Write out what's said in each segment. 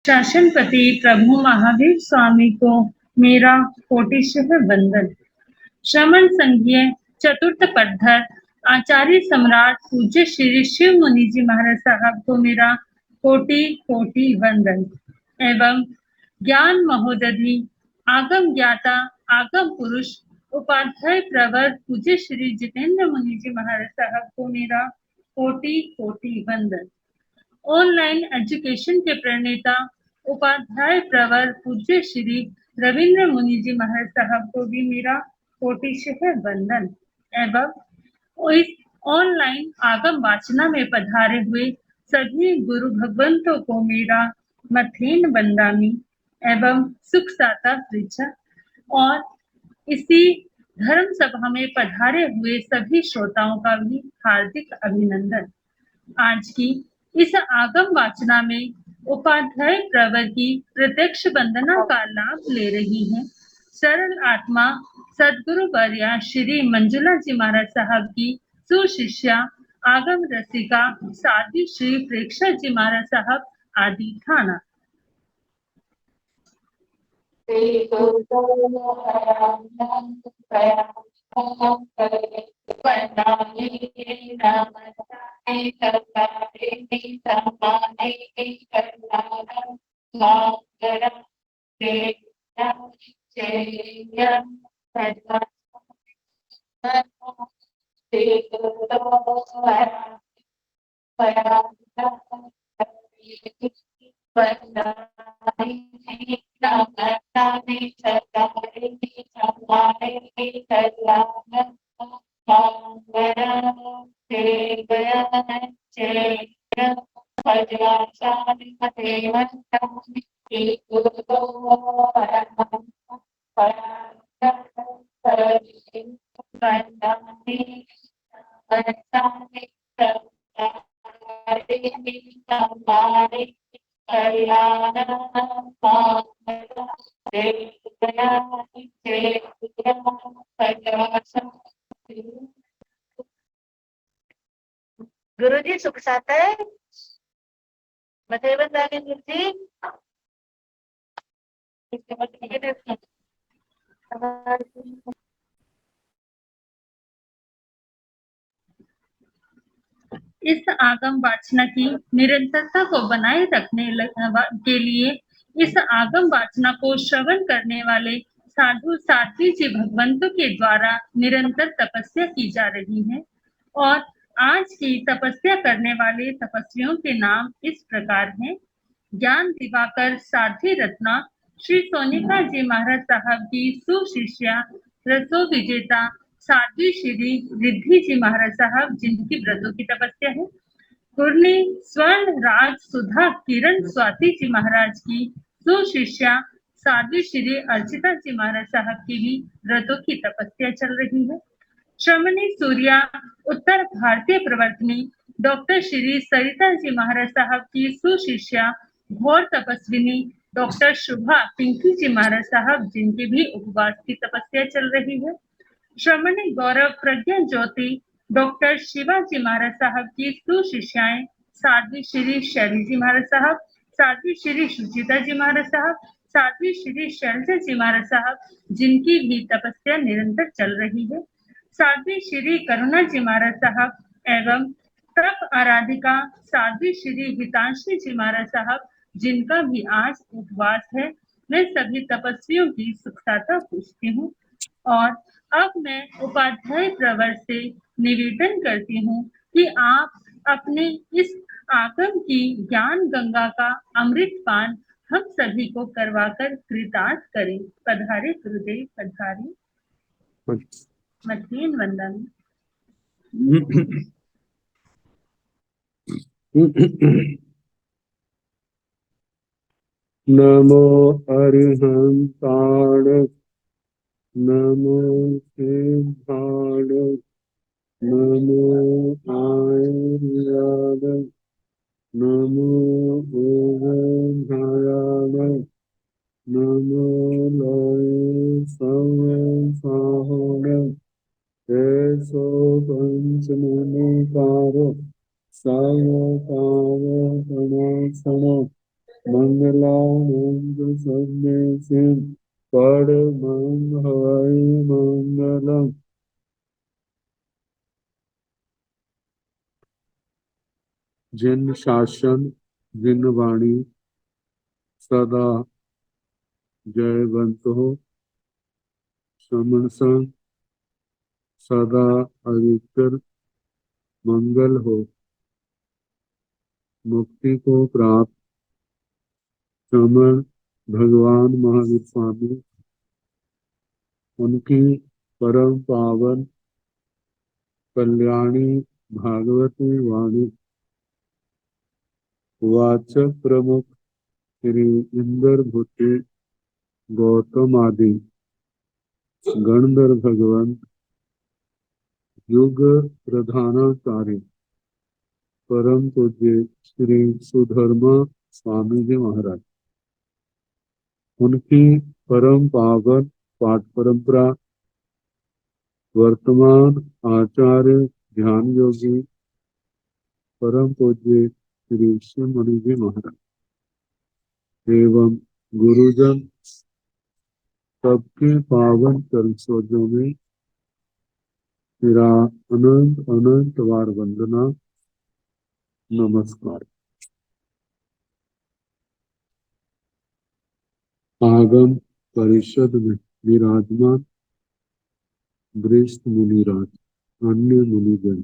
शासनपति प्रभु महावीर स्वामी को मेरा कोटिशः वंदन। श्रमण संघीय चतुर्थ पद्धर आचार्य सम्राट पूज्य श्री शिव मुनि जी महाराज साहब को मेरा कोटि कोटि वंदन एवं ज्ञान महोदधि आगम ज्ञाता आगम पुरुष उपाध्याय प्रवर पूज्य श्री जितेंद्र मुनि जी महाराज साहब को मेरा कोटि कोटि वंदन। ऑनलाइन एजुकेशन के प्रणेता उपाध्याय प्रवर पूज्य श्री रविंद्र मुनि जी महाराज साहब को भी मेरा कोटिशः वंदन एवं इस ऑनलाइन आगम वाचना में पधारे हुए सभी गुरु भगवंतों को मेरा मथेन वंदामी एवं सुख साता पृच्छा और इसी धर्म सभा में पधारे हुए सभी श्रोताओं का भी हार्दिक अभिनंदन। आज की इस आगम वाचना में उपाध्याय प्रवर की प्रत्यक्ष वंदना का लाभ ले रही हैं सरल आत्मा सदगुरु वर्या श्री मंजुला जी महाराज साहब की सुशिष्या आगम रसिका साध्वी श्री प्रेक्षा जी महाराज साहब आदि थाना। गुरु जी सुख साता है मथेवन दानी गुरु जी इस आगम वाचना की निरंतरता को बनाए रखने के लिए इस आगम वाचना को श्रवण करने वाले साधु साध्वी जी भगवंतों के द्वारा निरंतर तपस्या की जा रही है और आज की तपस्या करने वाले तपस्वियों के नाम इस प्रकार हैं। ज्ञान दिवाकर साध्वी रत्ना श्री सोनिका जी महाराज साहब की सुशिष्या रसो विजेता साध्वी श्री रिद्धि जी महाराज साहब जिनकी व्रतों की तपस्या है। कुर्नी स्वर्ण राज सुधा किरण स्वाति जी महाराज की सुशिष्या साध्वी श्री अर्चिता जी महाराज साहब की भी व्रतों की तपस्या चल रही है। श्रमणी सूर्या उत्तर भारतीय प्रवर्तनी डॉक्टर श्री सरिता जी महाराज साहब की सुशिष्या घोर तपस्विनी डॉक्टर शुभा पिंकी जी महाराज साहब जिनकी भी उपवास की तपस्या चल रही है। श्रमणी गौरव प्रज्ञा ज्योति डॉक्टर शिवाजी महाराज साहब की सुशिष्याएं साध्वी श्री शैली जी महाराज साहब, साध्वी श्री सुचिता जी महाराज साहब, साध्वी श्री शैलजा जी महाराज साहब जिनकी भी तपस्या निरंतर चल रही है। साध्वी श्री करुणा जी महाराज साहब एवं तप आराधिका साध्वी श्री हितांशी जी महाराज साहब जिनका भी आज उपवास है। मैं सभी तपस्वियों की सुखसाता पूछती हूँ और अब मैं उपाध्याय प्रवर से निवेदन करती हूँ कि आप अपने इस आगम की ज्ञान गंगा का अमृत पान हम सभी को करवाकर कृतार्थ करें। पधारे गुरुदेव पधारे। मथेन वंदन। नमो अरिहंताण नमो सिद्धाण नमो आयर्याण नमो ओघायाण नमो लय संसाहण ऐसो पंचमुनिकार सायकाव सनासण मंगलानंद सन्यासी परमं हवै मंगलम्। जिन शासन जिन वाणी सदा जयवंत हो, समन संग सदा अधिकतर मंगल हो, मुक्ति को प्राप्त समन भगवान महावीर स्वामी उनकी परम पावन कल्याणी भागवती वाणी वाचक प्रमुख श्री इंद्र भूति गौतम आदि गणधर भगवंत युग प्रधानाचार्य परम पूज्य श्री सुधर्मा स्वामी जी महाराज उनकी परम पावन पाठ परंपरा वर्तमान आचार्य ध्यान योगी परम पूज्य श्री शिवमणि जी महाराज एवं गुरुजन सबके पावन चरण सरोजों में मेरा अनंत अनंत बार वंदना नमस्कार। आगम परिषद में विराजमान वरिष्ठ मुनिराज, अन्य मुनिजन,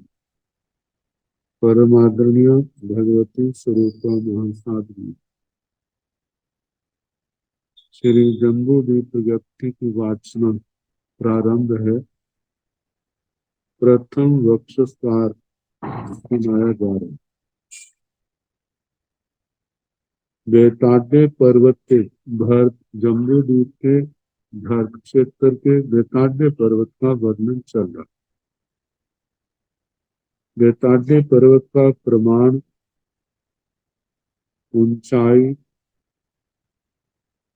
परम आदरणीय भगवती स्वरूपा महासाध्वी श्री जम्बूद्वीप व्यक्ति की वाचना प्रारंभ है। प्रथम वक्षस्कार सुनाया जा रहा है। बेताड्य पर्वत के भरत जम्बूद्वीप के भरत क्षेत्र के बेताड्य पर्वत का वर्णन चल रहा है। बेताड्य पर्वत का प्रमाण ऊंचाई,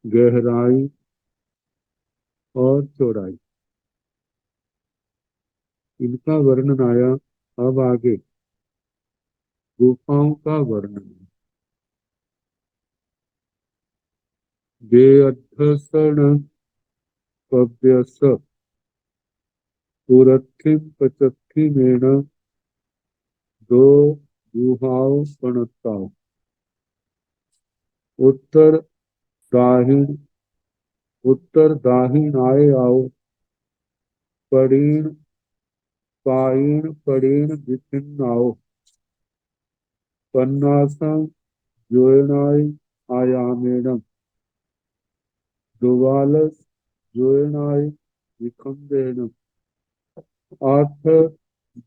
गहराई और चौड़ाई, इनका वर्णन आया। अब आगे गुफाओं का वर्णन है। बेअध्यसण पव्यस पुरथिम पचत्थी मेण दो गुहाओं पणताओ दाहिन उत्तर दाहिन आए आओ पड़ीण पाईण पड़ीण विभिन्न आओ पन्नासं जोयनाय आयामेणम दुवालस जोयनाय विखंडेनम आठ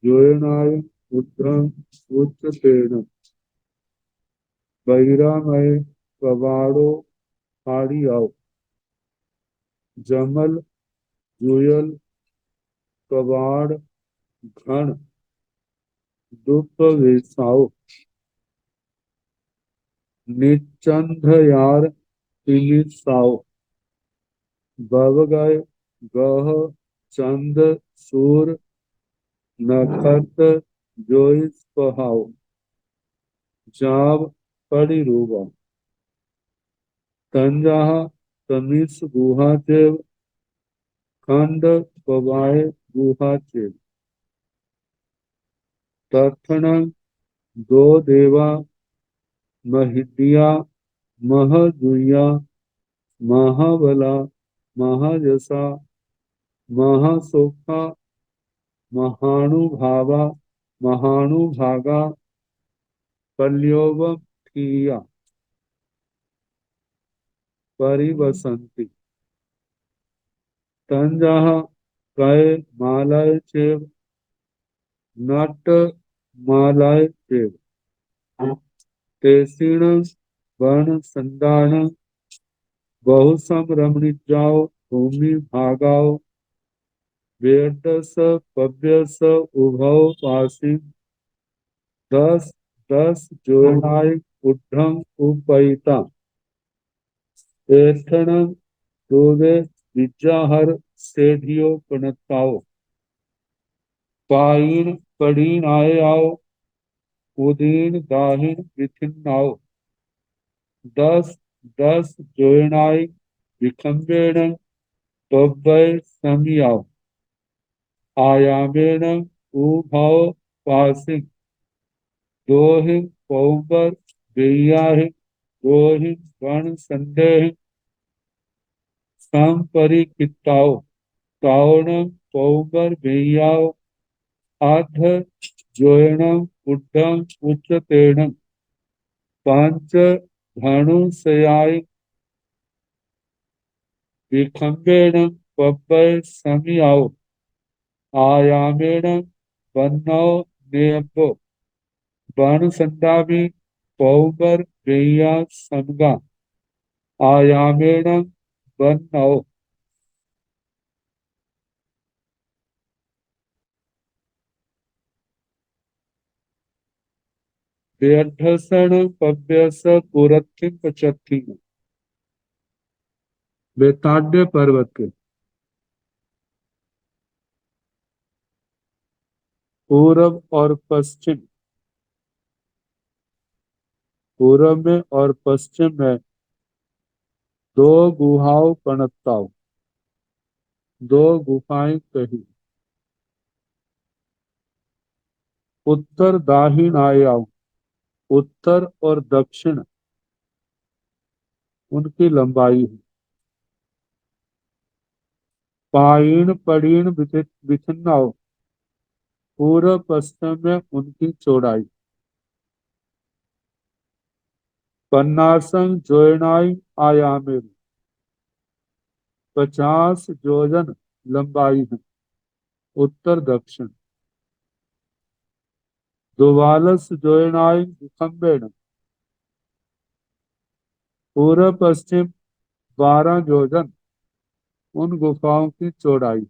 जोयनाय उद्धम उच्चतेन बहिरामय कबाड़ो खाड़ी आओ जमल जुयल कबाड़ घण दुप वेसाओ निचंद यार तिलिसाओ बवगय गह चंद सूर नखत जोइस पहाओ जाव पड़ी रूबा तंजाहा तमिस गुहा चेव खंड पवाए गुहा चेव तथन दो देवा महिदिया महजुया महाबला महाजसा महासोखा महानुभावा महानुभागा कल्योवम ठिया परिवसंति तंजाहा कय मालय चेव नट मालय चेव तेसीण वर्ण संदान बहुसम रमणिजाओ भूमि भागाओ वेदस पव्यस उभौ पासी दस दस जोनाय उद्धम उपैता एथण दोवे विद्याहर सेधियो पणताओ पाइन पड़ीन आए आओ उदीन दाहिन विथिन आओ दस दस जोयनाई विखंबेण तव्वय समियाव आयामेण उभाव पासिक दोहि पौबर बेयाहि दोहि गण संदेह संपरिकिताओ तावण पौबर बेयाव आध जोयणम उड्डम उच्चतेण पंच धनुषयाय विखंबेण पब्बय समियाओ आयामेण वन्नौ नेयब्बो वन संदावी पौबर बेया समगा आयामेण वन्नौ व्यर्थसण पव्यस पुरत्थिम पचत्थि बेताड्य पर्वत के पूर्व और पश्चिम, पूर्व में और पश्चिम में दो गुहाओं पनताओ, दो गुफाएं कही। उत्तर दाहिन आयाओ, उत्तर और दक्षिण उनकी लंबाई है। पाइन पड़ीन विचिन्नाओ, पूर्व पश्चिम में उनकी चौड़ाई। पन्नासंग जोयनाई आयामे, 50 योजन लंबाई है, उत्तर दक्षिण। दुवालस जोयनाई विखंबेण, पूर्व पश्चिम 12 योजन उन गुफाओं की चौड़ाई।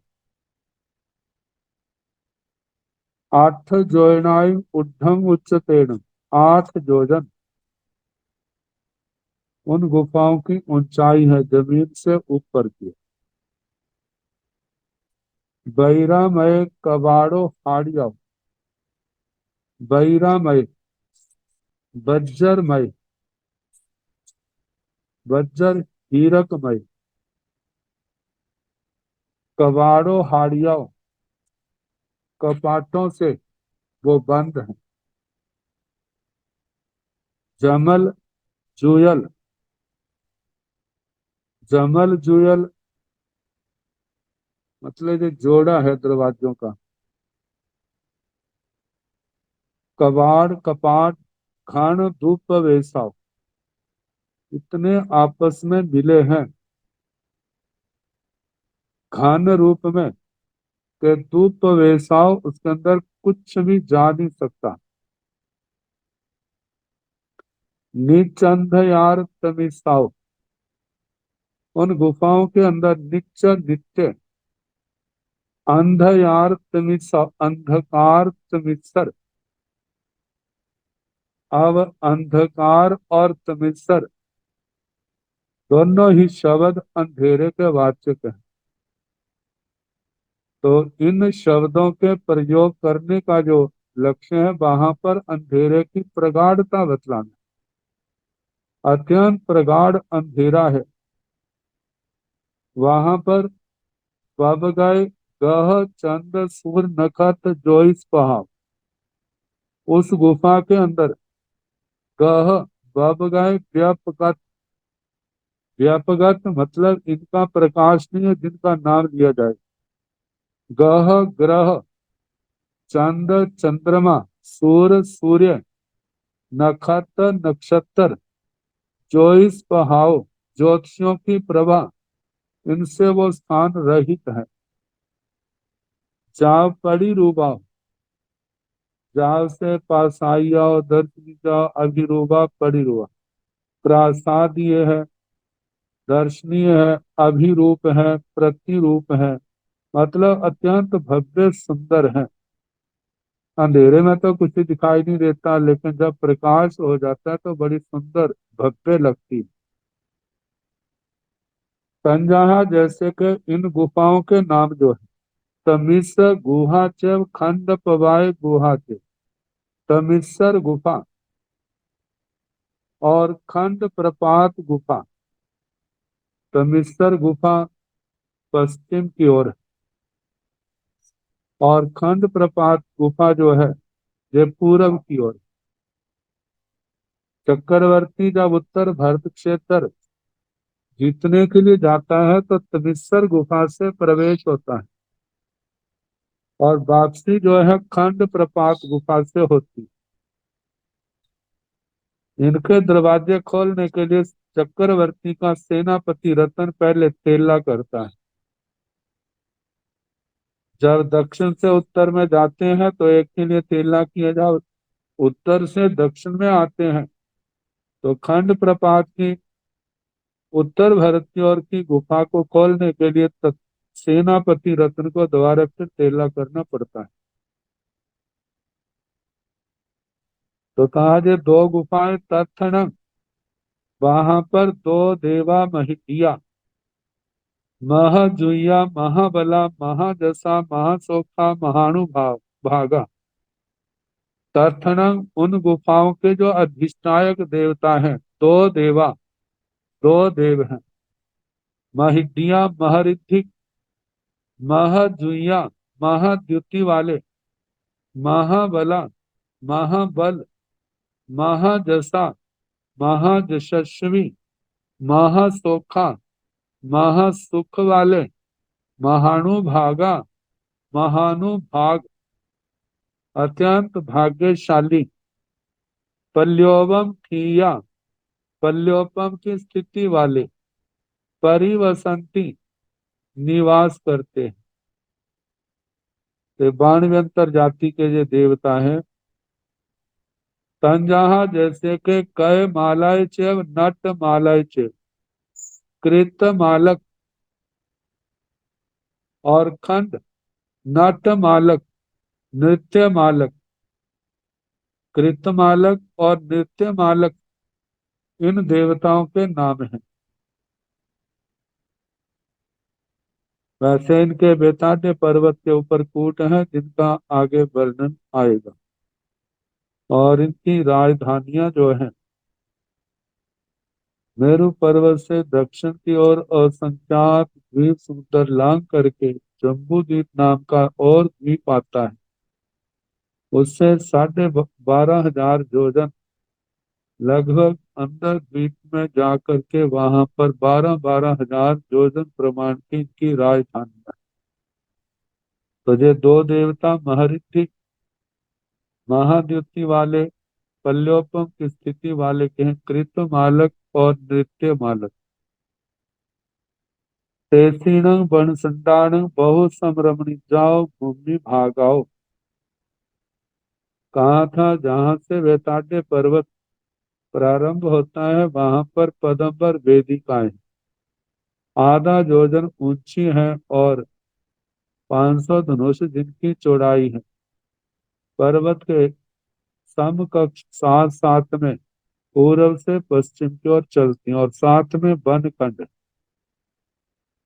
8 जोयनाई उड्ढम उच्चतेन, 8 योजन उन गुफाओं की ऊंचाई है, जमीन से ऊपर की। बैरामय कबाड़ो हाड़िया, बैरामय बज्जरमय, बज्जर हीरकमय, कबाड़ो हाड़िया कपाटों से वो बंद है। जमल जुयल, जमल जुयल मतलब जो जोड़ा है दरवाजों का। कबाड़ कपाट खान धूप वैसा, इतने आपस में मिले हैं खान रूप में कि धूप वैसाव उसके अंदर कुछ भी जा नहीं सकता। निचंध यार तमिसाव, उन गुफाओं के अंदर निच नित्य अंधयार तमिसा, अंधकार तमिसर। अब अंधकार और तमिसर दोनों ही शब्द अंधेरे के वाचक हैं। तो इन शब्दों के प्रयोग करने का जो लक्ष्य है, वहां पर अंधेरे की प्रगाढ़ता बतलाना। अत्यंत प्रगाढ़ अंधेरा है वहां पर। बब गए गह चंद सूर नखत जोइस पहाड़, उस गुफा के अंदर गह बब गए व्यापगत, व्यापगत मतलब इनका प्रकाश नहीं है जिनका नाम लिया जाए। गह ग्रह, चंद चंद्रमा, सूर्य सूर्य, नक्षत्र नक्षत्र, जोइस पहाओ ज्योतिषियों की प्रभा, इनसे वो स्थान रहित है। जा पड़ी रूबा, जाव से पासाइया दर्शनी जा अभिरूबा पड़ी रूबा। प्रासादीय है, दर्शनीय है, अभिरूप है, प्रतिरूप है, मतलब अत्यंत भव्य सुंदर है। अंधेरे में तो कुछ दिखाई नहीं देता, लेकिन जब प्रकाश हो जाता है तो बड़ी सुंदर भव्य लगती है। संजहा जैसे कि इन गुफाओं के नाम जो है, तमिस गुहा च खंड पवाय गुहा च, तमिसर गुफा और खंड प्रपात गुफा, तमिस्सर गुफा पश्चिम की ओर है, और खंड प्रपात गुफा जो है ये पूरब की ओर। चक्रवर्ती जब उत्तर भरत क्षेत्र जीतने के लिए जाता है तो तमिस्सर गुफा से प्रवेश होता है, और वापसी जो है खंड प्रपात गुफा से होती। इनके दरवाजे खोलने के लिए चक्रवर्ती का सेनापति रतन पहले तेला करता है। जब दक्षिण से उत्तर में जाते हैं तो एक के लिए तेला किया जाओ, उत्तर से दक्षिण में आते हैं तो खंड प्रपात की उत्तर भरत की ओर की गुफा को खोलने के लिए सेनापति रत्न को दोबारा फिर तेला करना पड़ता है। तो कहा जे दो गुफाएं तत्ण, वहां पर दो देवा महिटिया, महाजुया महाबला महाजसा महासोखा महानुभाव भागा। तत्णं उन गुफाओं के जो अधिष्ठायक देवता हैं, दो देवा, दो देव हैं। महिटिया महरिद्धि, महाजुया महाद्युति वाले, महाबला महाबल, महाजसा महाजशस्वी, महासोखा महासुख वाले, महानुभागा महानुभाग अत्यंत भाग्यशाली, पल्योवम ठिया पल्योपम की स्थिति वाले, परिवसंती निवास करते हैं। तो बाणव्यंतर जाति के जो देवता हैं, तंजहा जैसे के कय मालय चेव नट मालय चेव, कृत मालक और खंड नट मालक नृत्य मालक, कृत मालक और नृत्य मालक इन देवताओं के नाम हैं। वैसे इनके बेतान्य पर्वत के ऊपर कूट है जिनका आगे वर्णन आएगा। और इनकी राजधानियां जो हैं, मेरु पर्वत से दक्षिण की ओर असंख्यात द्वीप समुद्र लांग करके जम्बू द्वीप नाम का और द्वीप आता है, उससे 12,500 योजन लगभग अंदर द्वीप में जा करके वहां पर 12,000 योजन प्रमाण की इनकी राजधानी है। तो ये दो देवता महरिद्धि महाद्युति वाले, पल्योपम की स्थिति वाले के हैं, कृत मालक और नृत्य मालक। तेसीणं बणसंडाणं बहु समरमणि जाओ भूमि भागाओ। कहा था जहां से वेताड्य पर्वत प्रारंभ होता है वहां पर पदम्बर वेदिकाएं आधा योजन ऊंची हैं और 500 धनुष जिनकी चौड़ाई है। पर्वत के समकक्ष साथ साथ में पूर्व से पश्चिम की ओर चलती हैं, और साथ में वन खंड।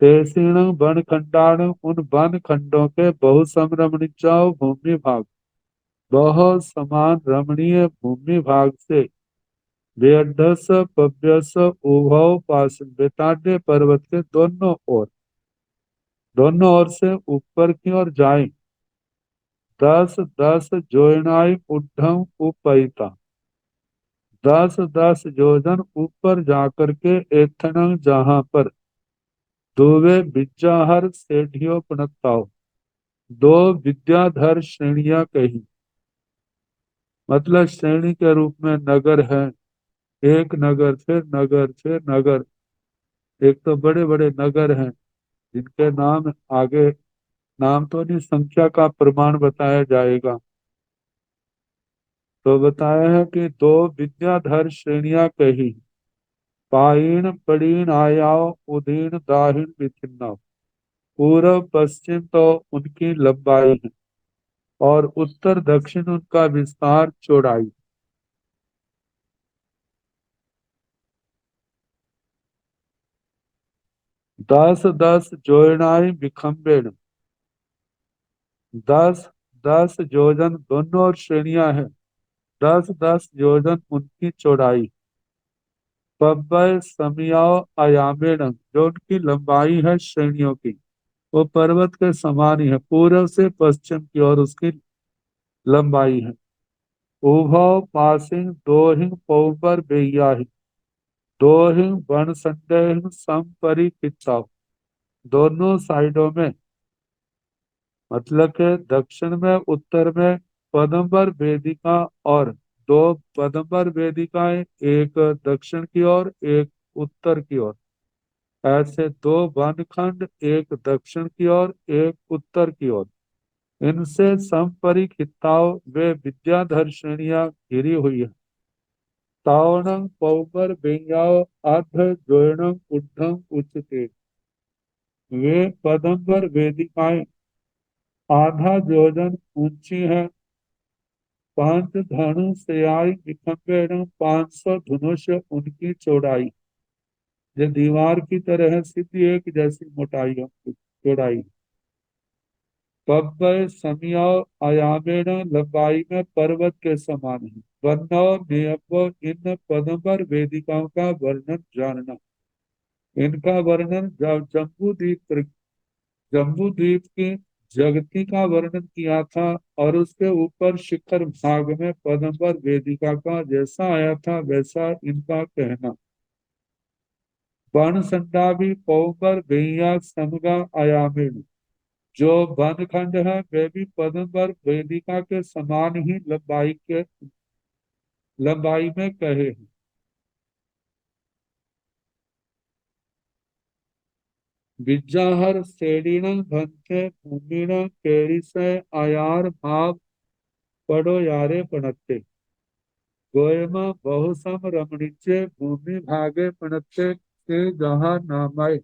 तेसीण वन खंडाण उन वन खंडों के बहुसम रमणीचाओ भूमि भाग, बहुत समान रमणीय भूमि भाग से बेअड्डस पव्यस उभौ पास बेताड्य पर्वत के दोनों ओर से ऊपर की ओर जाए 10-10 जोयनाई उड्ढम उपैता, 10-10 योजन ऊपर जाकर के एथनंग जहां पर दोवे विद्याहर सेठियो पणताओ, दो विद्याधर श्रेणियां कही, मतलब श्रेणी के रूप में नगर है, एक नगर फिर नगर फिर नगर। एक तो बड़े बड़े नगर हैं जिनके नाम आगे, नाम तो नहीं संख्या का प्रमाण बताया जाएगा। तो बताया है कि दो विद्याधर श्रेणियां कही, पाइन पड़ीन आयाओ उदीन दाहिन विथिन्ना, पूर्व पश्चिम तो उनकी लंबाई है और उत्तर दक्षिण उनका विस्तार चौड़ाई। 10-10 जोड़नाई विखम्बेन, 10-10 योजन दोनों श्रेणियां हैं, 10-10 योजन उनकी चौड़ाई। पब्बय समियाओ अयामेण, जो उनकी लंबाई है श्रेणियों की, वो पर्वत के समान ही है, पूर्व से पश्चिम की ओर उसकी लंबाई है। उभौ पासिंग दोहिंग पौबर बेयाहि, दोहिंग वन संडेहिंग समपरिखिताओ, दोनों साइडों में, मतलब के दक्षिण में उत्तर में पदम्बर वेदिका, और दो पदम्बर वेदिकाएं, एक दक्षिण की ओर एक उत्तर की ओर, ऐसे दो वनखंड, एक दक्षिण की ओर एक उत्तर की ओर, इनसे संपरिखिताओ वे विद्याधर श्रेणियां घिरी हुई है। तावणं पौपर बेंगाओ अर्ध द्वयणं ऊर्ध्वं उच्यते, वे पदम्बर वेदिकाएं आधा योजन ऊंची है। पांच धनु सेयाई निखंबेण 500 धनुष उनकी चौड़ाई, जो दीवार की तरह है, सीधी एक जैसी मोटाई चौड़ाई। पब्बय समियाओ अयामेण, लंबाई में पर्वत के समान है। वन्नौ नेयब्बो, इन पदम्बर वेदिकाओं का वर्णन जानना। इनका वर्णन जब जम्बू द्वीप की जगती का वर्णन किया था, और उसके ऊपर शिखर भाग में पदम्बर वेदिका का जैसा आया था वैसा इनका कहना। वर्ण संडा भी पौबर बेया समगा आयामेण, जो वन खंड है वे भी पदम्बर वेदिका के समान ही लंबाई में कहे हैं। विज्जाहर श्रेणीण भंते भूमिण केरिसय आयार भाव पड़ो यारे पणत्ते, गोयम बहुसम रमणीचे भूमि भागे पणत्ते के जहा नामय,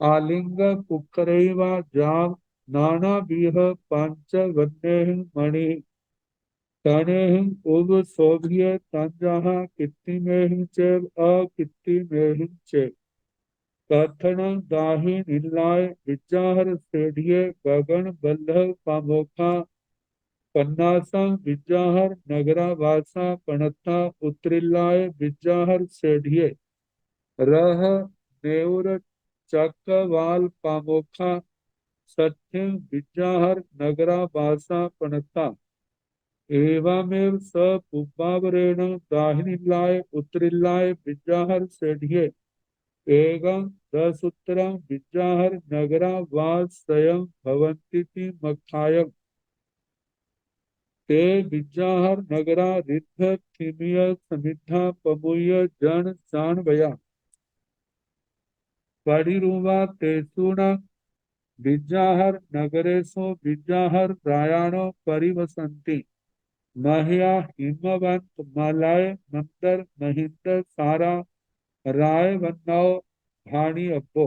आलिंग पुक्करैवा जाम नाना बीह पंच वन्नेह मणि, तनेह उग शोभिय तंजहा कित्तिमेह चेव अकित्तिमेह चेव, कथन दाहि निलाय विज्जाहर सेढ़िये गगन बल्लभ पामोखा, पन्नासं विज्जाहर नगरा वासा पणथा उतरिल्लाय विज्जाहर सेढ़िये, रह नेउर चकवाल पामोखा, सत्यं विज्जाहर नगरा वासा पणथा, एवमेव स पुब्बावरेण दाहिनिल्लाय उत्तरिल्लाय विज्जाहर सेढ़िये, एवं दसूत्रं विज्जाहर नगरा वासयं भवन्तीति मखायं, ते विज्जाहर नगरा रिद्ध थिमिय समिद्धा पमुय जन जानवया, पड़िरुवा तेसुण विज्जाहर नगरेशो विज्जाहर रायाणो परिवसन्ति, महया हिमवंत मलय मंदर महिंद सारा राय वन्नौ भाणी अब्बो,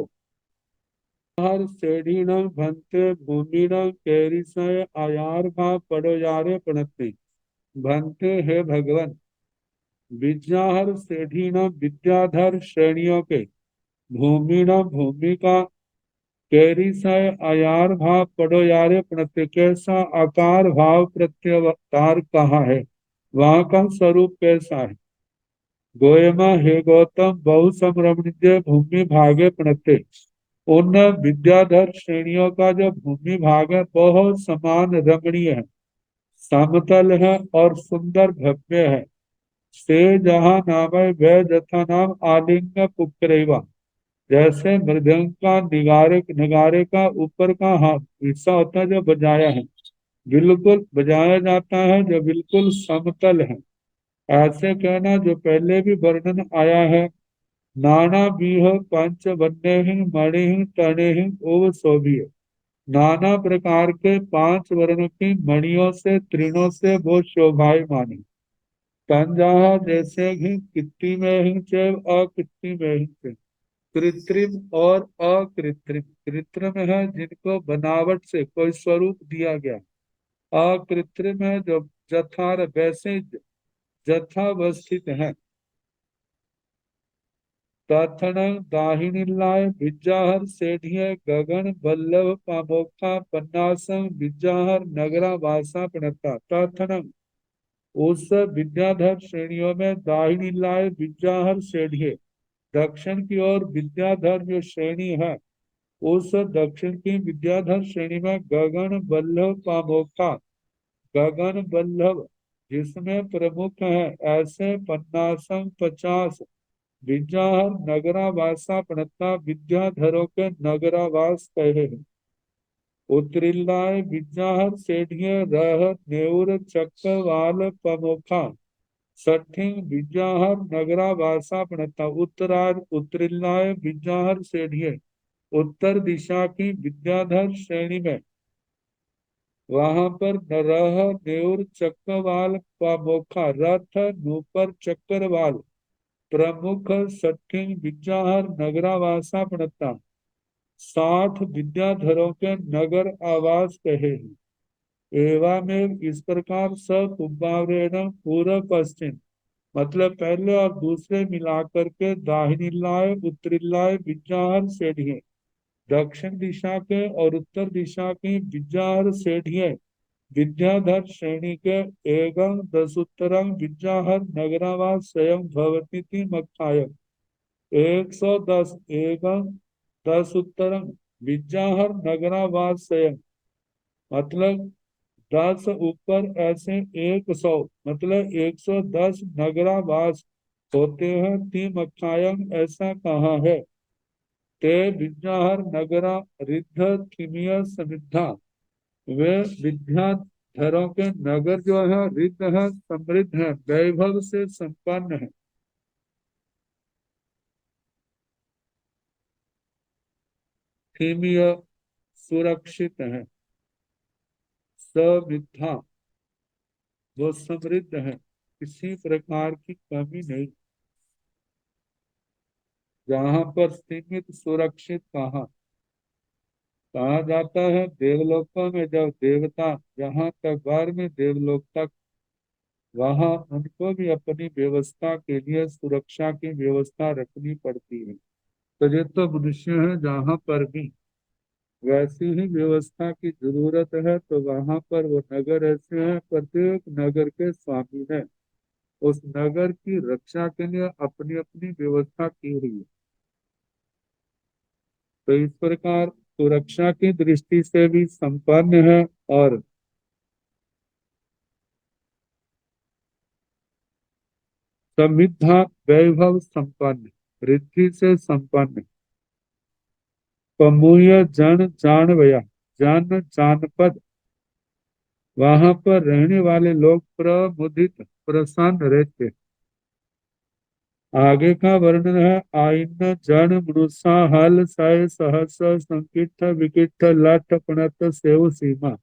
हर सेढ़ीण भंते भूमिण केरिसय आयार भा पड़ो यारे पणते, भंते हे भगवन, विद्याहर सेढ़ीण विद्याधर श्रेणियों के, भूमिण भूमि का, कैरिसय आयार भाव पड़ो यारे प्रत्यय, कैसा आकार भाव प्रत्याकार कहाँ है, वहां का स्वरूप कैसा है। गोयमा हे गौतम बहु समरमणीय भूमि भागे प्रणते, उन विद्याधर श्रेणियों का जो भूमि भाग है बहुत समान रमणीय है, समतल है और सुंदर भव्य है। से जहाँ नाम वह जथा नाम आलिंग पुक्रेवा, जैसे मृदंग का निगारे नगारे का ऊपर का हिस्सा होता है जो बजाया है, बिल्कुल बजाया जाता है, जो बिल्कुल समतल है, ऐसे कहना जो पहले भी वर्णन आया है। नाना बीह पंच वन्य मणि तणे ओव शोभिय, नाना प्रकार के 5 वर्ण की मणियों से तृणों से वो शोभायमान, तंजाहा जैसे ही कित्ती में ही चैव अकित्ती में ही चैव, कृत्रिम और अकृत्रिम, कृत्रिम है जिनको बनावट से कोई स्वरूप दिया गया, अकृत्रिम है जो जथार वैसे जथावस्थित है। तथन दाहिनीलाय विज्जाहर सेठिय गगन बल्लभ पामोखा पन्नासं विज्जाहर नगरा वासा प्रणता, तथन उस विद्याधर श्रेणियों में दाहिनी लाए विद्याहर श्रेणी, दक्षिण की ओर विद्याधर जो श्रेणी है, उस दक्षिण की विद्याधर श्रेणी में गगन बल्लभ पामोखा, गगन बल्लभ जिसमें प्रमुख है ऐसे 50 विद्याहर नगरावासा प्रणता विद्याधरों के नगरावास कहे हैं। उत्तरिल्लाय विद्याहर सेठिय रह नेउर चक्रवाल प्रमुखा सठिंग विद्याहर नगरावासा प्रणता उत्तरार उत्तरिल्लाय विद्याहर सेठिय उत्तर दिशा की विद्याधर श्रेणी में, वहां पर नरह नेउर चक्रवाल प्रमुखा रथ नूपर चक्रवाल प्रमुख सठिंग विद्याहर नगरावासा प्रणता 60 विद्याधरों के नगर आवास कहे हैं। एवं इस प्रकार सकुब्बावरेण पूर्व पश्चिम मतलब पहले और दूसरे मिलाकर के दाहिनी लाए उत्तरी लाए विद्याहर सेठिये, दक्षिण दिशा के और उत्तर दिशा की विद्याहर सेठिये विद्याधर श्रेणी के एवं दसुत्तरंग विद्याहर नगरावास स्वयं भवती मक्खाय 110 एवं 10 उत्तरंग विद्याहर नगरावास स्वयं मतलब 10 ऊपर ऐसे 100 मतलब 110 नगरावास होते हैं। तीन अक्षायम ऐसा कहा है। ते विद्याहर नगरा रिद्ध किमिय समृद्धा, वे विद्याधरों के नगर जो है रिद्ध है, समृद्ध है, वैभव से संपन्न है। किमिय सुरक्षित है, समृद्धा वो समृद्ध है, किसी प्रकार की कमी नहीं। जहाँ पर सीमित सुरक्षित कहा जाता है देवलोकों में, जब देवता जहाँ तक बार में देवलोक तक, वहां उनको भी अपनी व्यवस्था के लिए सुरक्षा की व्यवस्था रखनी पड़ती है। तो ये तो मनुष्य है, जहाँ पर भी वैसी ही व्यवस्था की जरूरत है, तो वहां पर वो नगर ऐसे हैं, प्रत्येक नगर के स्वामी है, उस नगर की रक्षा के लिए अपनी अपनी व्यवस्था की हुई है। तो इस प्रकार सुरक्षा की दृष्टि से भी संपन्न है और समृद्धा वैभव संपन्न, रिद्धि से संपन्न। पमूय जन जानवया, जन जानपद, वहां पर रहने वाले लोग प्रमुदित प्रसन्न रहते। आगे का वर्णन है आइन जन मनुषा हल सय सहस संकिट विकिट लठ पणत सेव सीमा,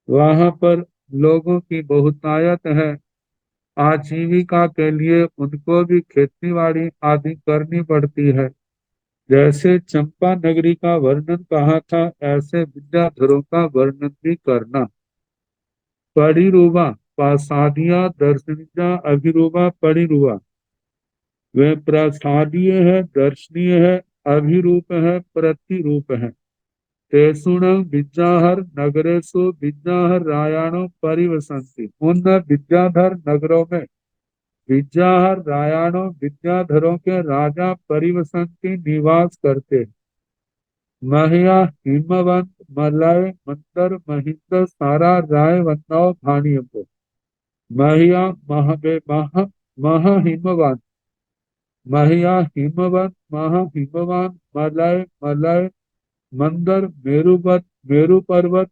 वहां पर लोगों की बहुतायत है। आजीविका के लिए उनको भी खेती बाड़ी आदि करनी पड़ती है। जैसे चंपा नगरी का वर्णन कहा था, ऐसे विद्याधरों का वर्णन भी करना। परिरूपा प्रासादिया दर्शनिया अभिरूपा परिरूपा, वे प्रसादीय है, दर्शनीय है, अभिरूप है, प्रतिरूप है। तेसुण विद्याहर नगरेशु विद्याहर रायाणो परिवसंति, उन विद्याधर नगरों में विद्याहर रायाणों विद्याधरों के राजा परिवसंति निवास करते। महिया हिमवंत मलय मंतर महिंद्र सारा राय वन्नाव भाणियपो, महिया महा हिमवंत, महिया हिमवंत महा हिमवान मलय मलय मंदर मेरुवत मेरु पर्वत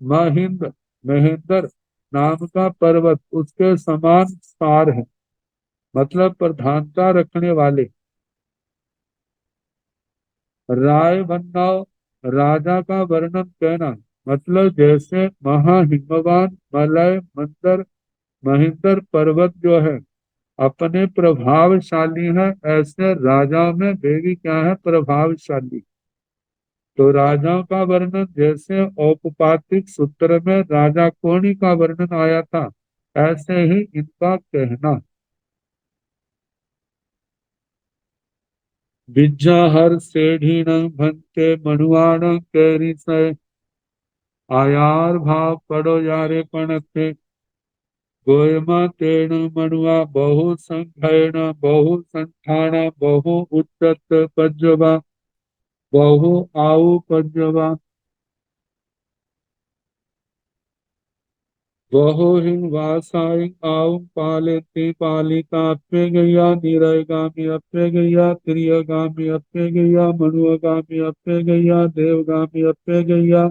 महिंद्र महेंद्र नाम का पर्वत उसके समान सार है, मतलब प्रधानता रखने वाले। राय भन्नाव, राजा का वर्णन कहना, मतलब जैसे महाहिमवान मलय मंदर महेंद्र पर्वत जो है अपने प्रभावशाली है, ऐसे राजाओं में वे भी क्या है, प्रभावशाली। तो राजाओं का वर्णन जैसे औपपातिक सूत्र में राजा कोणी का वर्णन आया था, ऐसे ही इनका कहना। विद्याहर सेढ़ीण भंते मनुआण कैरी से, आयार भाव पड़ो यारे पणते, गोयमा तेन मनुआ बहु संघैन बहु संठान बहु उच्चत पज्जवा बहु आऊ पज्जवा बहु हिंग वासाई आऊ पालेति पालिता अप्पे गैया निरयगामी अप्पे गैया त्रियगामी अप्पे गैया मनुगामी अप्पे गैया देवगामी अप्पे गैया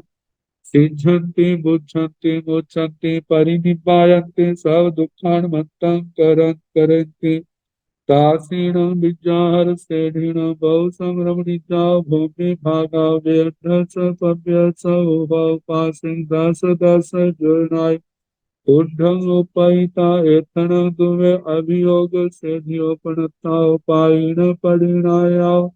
सिद्धंति बुद्धंति मोक्षंति परिनिब्बायन्ति सब दुखान मत्तं करन्ति दासीन विद्याहर सेठिन बहु संरमणिता भूमि भागा व्यर्थ पव्य स उपासिं दस दस जोनाय ऊर्ध्वं उपैता एतन दुवे अभियोग से धियोपनता उपायन परिणायाव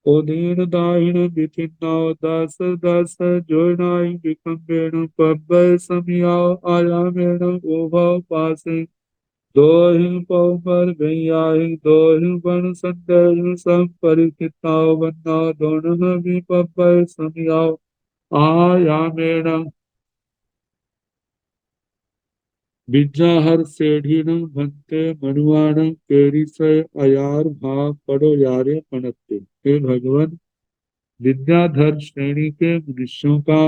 उदीन दाहिन विथिन्नाव दस दस जोनाय विकम्बेन पब्बय समियाव आयामेन उभव पासे दोहिं पौपर गैयाहिं दोहिं बन संदेहिं सम परिचिताव बन्ना दोनों भी पब्बय समियाव आयामेन विद्याहर सेढ़ीन भंते मनुआण केरिसय अयार भाव पड़ो यारे पणत्ते। हे भगवान, विद्याधर श्रेणी के मनुष्यों का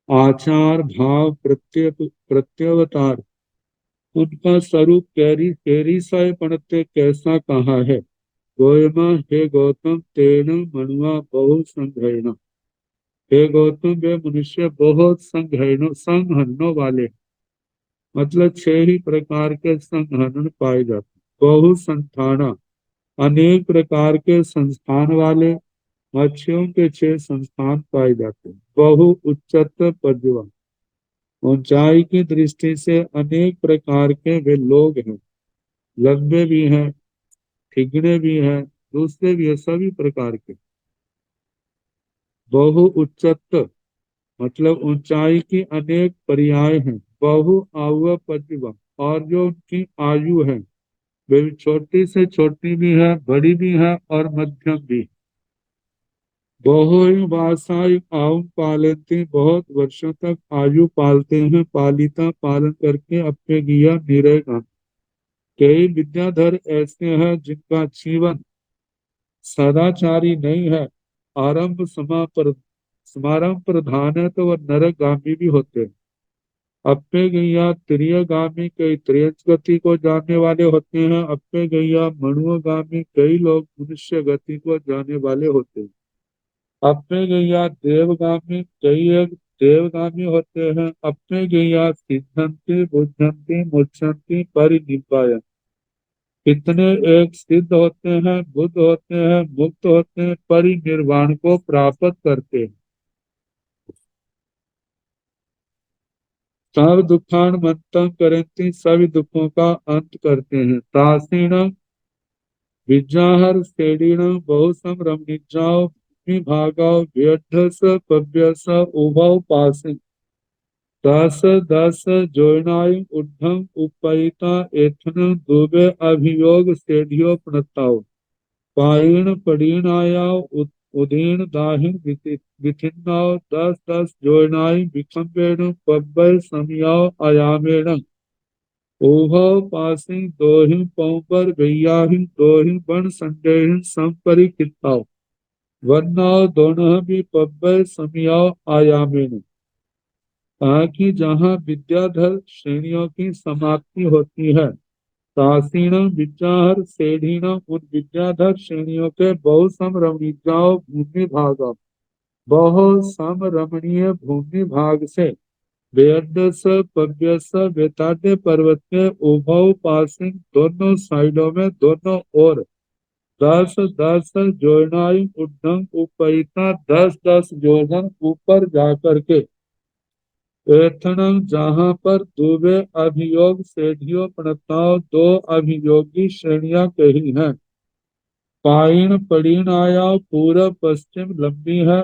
आचार भाव प्रत्यवतार उनका स्वरूप केरिसय पणत्ते कैसा कहा है। गोयमा हे गौतम तेन मनुआ बहु संघर्ण। हे गौतम, वे मनुष्य बहुत संघर्णों वाले, मतलब 6 ही प्रकार के संघनन पाए जाते। बहु संस्थाना, अनेक प्रकार के संस्थान वाले मत्स्यों के 6 संस्थान पाए जाते। बहु उच्चतर पद्वा, ऊंचाई की दृष्टि से अनेक प्रकार के वे लोग हैं, लंबे भी हैं, ठिगने भी हैं, दूसरे भी हैं, सभी प्रकार के। बहु उच्चतर मतलब ऊंचाई की अनेक पर्याय हैं। बहु आयु पद्वा, और जो उनकी आयु है वे छोटी से छोटी भी है, बड़ी भी है और मध्यम भी। बहु वासाई आऊ पालती, बहुत वर्षों तक आयु पालते हैं। पालिता, पालन करके अपने गिया निरेगा। कई विद्याधर ऐसे हैं जिनका जीवन सदाचारी नहीं है, समारंभ प्रधान है, तो वह नरकगामी भी होते हैं। अप्पे गैया त्रियगामी, कई त्रियंच गति को जानने वाले होते हैं। अप्पे गैया मनुगामी, कई लोग मनुष्य गति को जानने वाले होते हैं। अप्पे गैया देवगामी, कई एक देवगामी होते हैं। अप्पे गैया सिद्धंति बुद्धंति मोक्षंति परिनिब्बाय, कितने एक सिद्ध होते हैं, बुद्ध होते हैं, मुक्त होते हैं, परिनिर्वाण को प्राप्त करते हैं। सब दुखान मत्तं करन्ति, सभी दुखों का अंत करते हैं। तासीण विद्याहर सेडीण बहु संरमणिजाओ भूमि भागाओ व्यर्थस पव्यस उभव पासे दस दस जोनाय ऊर्ध्वं उपैता एथन दुबे अभियोग सेढ़ियो प्रणताओ पायीण पड़ीणायाव उदीन दाहिन विथिन्नाव दस दस जोनाय विखम्बेण पब्बय समियाव आयामेण उभव पासिं दोहिं पौपर गैयाहिं दोहिं बन संडेहिं संपरिकिताव वन्नाव दोनों भी पब्बय समियाव आयामेण। ताकि जहाँ विद्याधर श्रेणियों की समाप्ति होती है, तासीणम विद्याहर सेढ़ीणम, उन विद्याधर श्रेणियों के बहु समरमणिजाओ भूमि भागा, बहु समरमणीय भूमि भाग से वेदस पव्यस वेताड्य पर्वत के उभव पासिंग, दोनों साइडों में, दोनों ओर दस दस जोड़नाई उद्धम उपैता, दस दस जोड़न ऊपर जाकर के एथनम, जहाँ पर दुबे अभियोग सेढ़ियों प्रणताओ, 2 अभियोगी श्रेणियां कही हैं। पायीण पड़ीण आया, पूर्व पश्चिम लंबी है।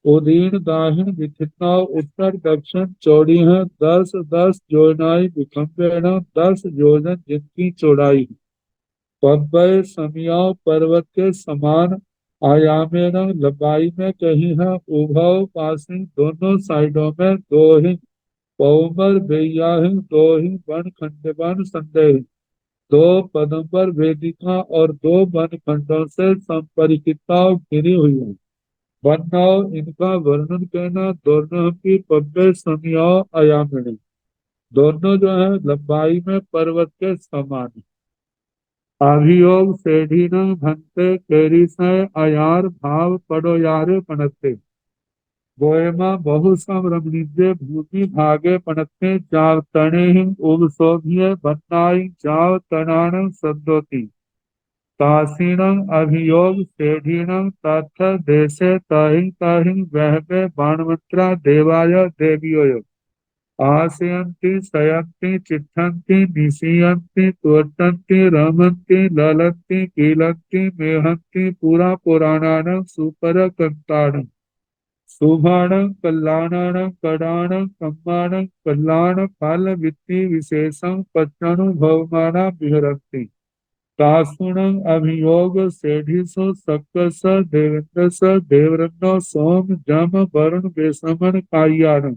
उदीन दाहिन विथिन्नाव, उत्तर दक्षिण चौड़ी है। 10 10 जोड़नाई विखम्बेण, 10 जोड़न जिनकी चौड़ाई। पब्बय समियाव, पर्वत के समान। आयामेन, लंबाई में कही है। उभव पासिंग, दोनों साइडों में, 2 ही पौमर बेयाहिं दोहि वन खंडवन संदेह। दो पदंबर वेदिका और दो वन खंडों से संपरिकिता घिरी हुई है। वन्नो इनका वर्णन कहना दोनों की पब्बे समिया अयामिनी। दोनों जो है लंबाई में पर्वत के समान है। अभियोग सेढ़ीन भंते केरिसय अयार भाव पड़ोयारे पणते। बोएमा बहु सम रमणीजे भूमि भागे पणते जाव तणे हिम उब शोभिय बन्नाई जाव तणान सद्दोती। तासीणं अभियोग सेढ़ीणं तथ देशे तहिं तहिं वहवे बाणवंत्रा देवाय देवियोय। आशयन्ति शयन्ति चिट्ठन्ति निशीयन्ति त्वट्टन्ति रमन्ति ललन्ति कीलन्ति मेहन्ति पुरा पुराणानं सुपरकन्ताणम्। शुभाणं कल्याणानं कडाणं कम्माणं कल्याण फल वित्ति विशेषं पच्चनुभवमाना विहरन्ति। तासुणं अभियोग सेढ़ीसु सक्कस देवेन्द्रस देवरन्नो सोम जम वरुण बेसमन कायाणं।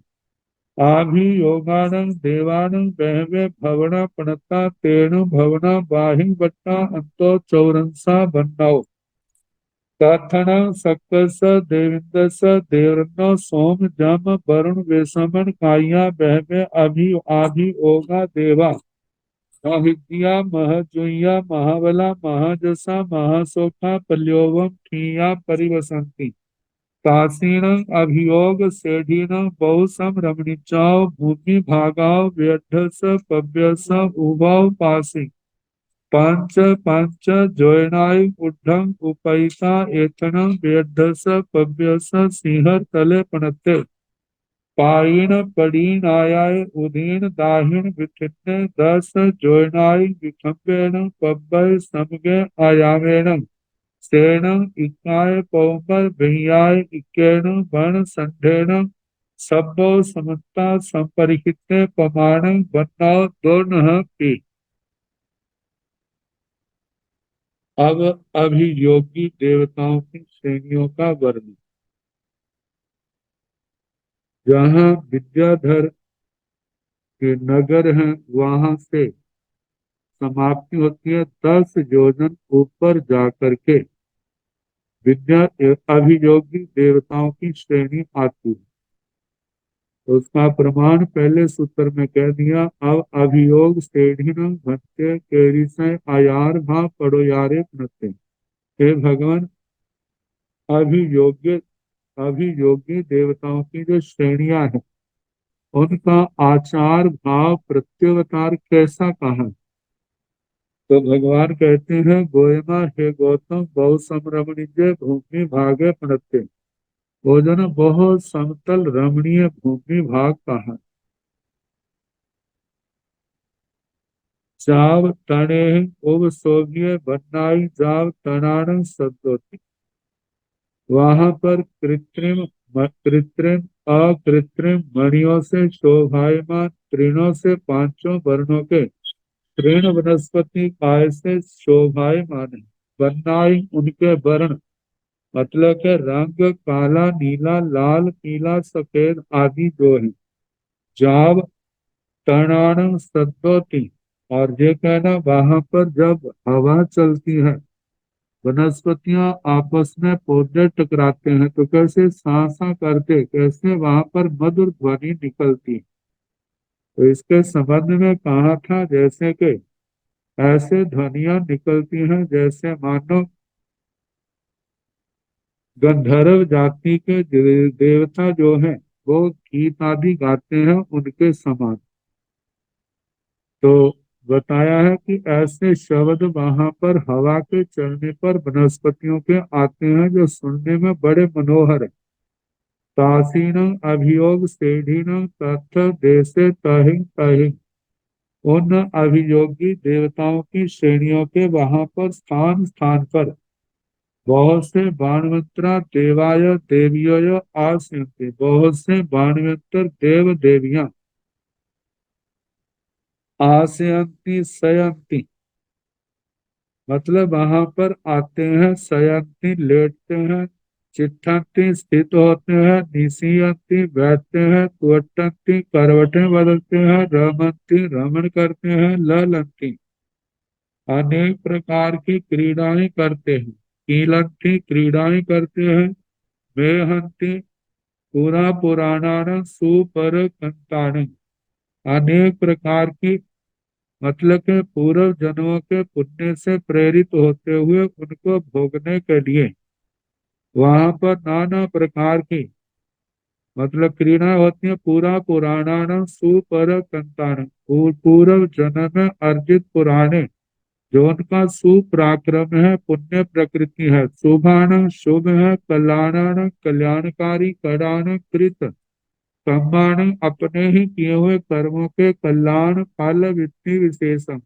आभियोगानं देवानं बहवे भवना पणता तेणु भवना बाहिं वट्टा अंतो चौरंसा बन्नाओ। कथनं सक्कस देविंदस देवरन्नो सोम जम वरुण वेसमन काया बहवे आभियोगा देवा। विद्या महजुया महाबला महाजसा महासोखा पल्योवम ठिया परिवसंती। तासीणं अभियोग सेढ़ीणं बहुसम रमणीचाव भूमि भागाव व्यढस पव्यस उभाव पासी। पंच पंच जोयनाय उड्ढं उपैता एतनं व्यढस पव्यस सिंहर तले पणते। पायीण पड़ीन आयाय उदीन दाहिण विठिन्ने दस जोयनाय विखंबेन पब्बय समगे आयामेन। सेनं इकाय पौपर भैयाय इक्केन वर्ण संढेन सब्बो समता संपरिहिते पमाणं वन्नाव दोर्नः पी। अब अभियोगी देवताओं की श्रेणियों का वर्णन। जहाँ विद्याधर के नगर हैं वहां से समाप्ति होती है 10 योजन ऊपर जाकर के विद्या अभियोगी देवताओं की श्रेणी आती है। तो उसका प्रमाण पहले सूत्र में कह दिया। अब अभियोग सेढ़ीन भक्ते केरिसय आयार भा पड़ोयारे पणते। हे भगवान, अभियोग्य अभियोगी देवताओं की जो श्रेणियां हैं उनका आचार भाव प्रत्युत्तर कैसा कहा। तो भगवान कहते हैं गोयमा हे गौतम बहु समरमणिजय भूमि भागे पणते। वो जो ना बहुत समतल रमणीय भूमि भाग कहा। जाव तणे उब सोभिय बनाई जाव तणाण सदोती। वहां पर कृत्रिम अकृत्रिम मणियों से शोभायमान तृणों से पांचों वर्णों के तृण वनस्पति काय से शोभायमान है। बनाई उनके वर्ण मतलब के रंग काला नीला लाल पीला सफेद आदि जो है। जाव तणाण सदोती। और ये कहना वहां पर जब हवा चलती है वनस्पतियां आपस में पौधे टकराते हैं तो कैसे सा सा करके कैसे वहां पर मधुर ध्वनि निकलती। तो इसके संबंध में कहा था जैसे कि ऐसे ध्वनियां निकलती हैं जैसे मानो गंधर्व जाति के देवता जो हैं वो गीत आदि गाते हैं उनके समान। तो बताया है कि ऐसे शब्द वहां पर हवा के चलने पर वनस्पतियों के आते हैं जो सुनने में बड़े मनोहर है। तासीन अभियोग सेढ़ीन तथ देशे तहिं तहिं। उन अभियोगी देवताओं की श्रेणियों के वहां पर स्थान स्थान पर बहुत से बाणवंतरा देवाय देवियों आस्यन्ति। बहुत से बाणवंतर देव देवियां आस्यन्ति शयन्ति मतलब वहां पर आते हैं शयन्ति लेटते हैं चिट्ठन्ति स्थित होते हैं, निशीयन्ति बैठते हैं, त्वट्टन्ति करवटें बदलते हैं, रमन्ति रमण करते हैं, ललन्ति अनेक प्रकार की क्रीड़ाएं करते हैं, कीलन्ति क्रीड़ाएं करते हैं, मेहन्ति पुरा पुराणान सुपर कंतान अनेक प्रकार की मतलब के पूर्व जन्मों के पुण्य से प्रेरित होते हुए उनको भोगने के लिए वहां पर नाना प्रकार की मतलब क्रीड़ाएं होती है। पूरा पुराणान सुपर कंतान पूर्व जन्म में अर्जित पुराने जो उनका सुपराक्रम है, पुण्य प्रकृति है, शुभान शुभ है, कल्याणान कल्याणकारी, कडान कृत कर्माण अपने ही किए हुए कर्मों के कल्याण फल वृत्ति विशेषम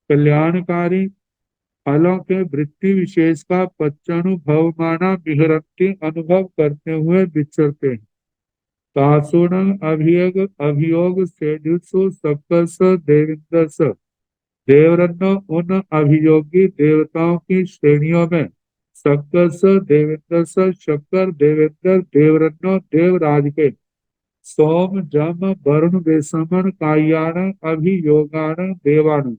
कल्याणकारी फलों के वृत्ति विशेष का पच्चानुभव माना विहरती अनुभव करते हुए विचरते हैं। तासुण अभियोग अभियोग सेजुसु सकस देविंदस देवरत्न उन अभियोगी देवताओं की श्रेणियों में सकस देवेंद्रस शक्कर देवेंद्र देवरत्न देवराज के सोम जम वरुण वेशमन कायान अभियोगान देवान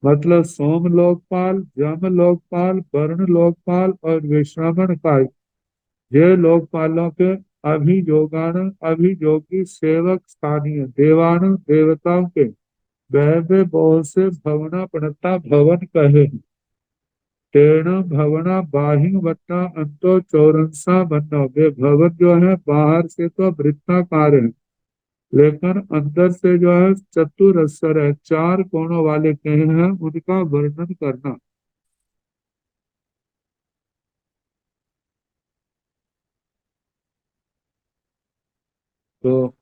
मतलब सोम लोकपाल, जम लोकपाल, वरुण लोकपाल और विश्रमण काय ये लोकपालों के अभियोगान अभियोगी सेवक स्थानीय देवान देवताओं के वह वे बहुत से भवना पड़ता भवन कहे हैं। तेण भवना बाहिं वट्टा अंतो चौरंसा बनो वे भवन जो है बाहर से तो वृत्ताकार है लेकिन अंदर से जो है चतुरस्र है, चार कोणों वाले कहे हैं, उनका वर्णन करना। तो